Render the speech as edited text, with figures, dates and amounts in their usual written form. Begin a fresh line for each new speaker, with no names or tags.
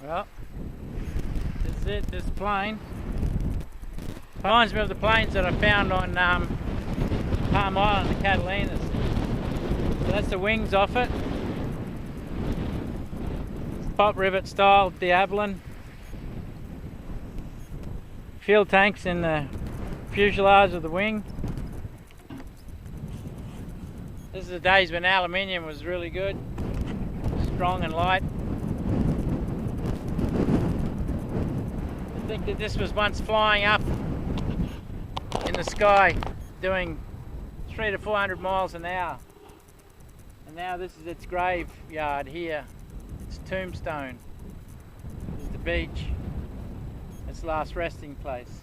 Well, this is it, this plane. Reminds me of the planes that I found on Palm Island, the Catalinas. So that's the wings off it. It's pop rivet style Diablin. Fuel tanks in the fuselage of the wing. This is the days when aluminium was really good, strong and light. I think that this was once flying up in the sky doing 300 to 400 miles an hour. And now this is its graveyard here, its tombstone. This is the beach, its last resting place.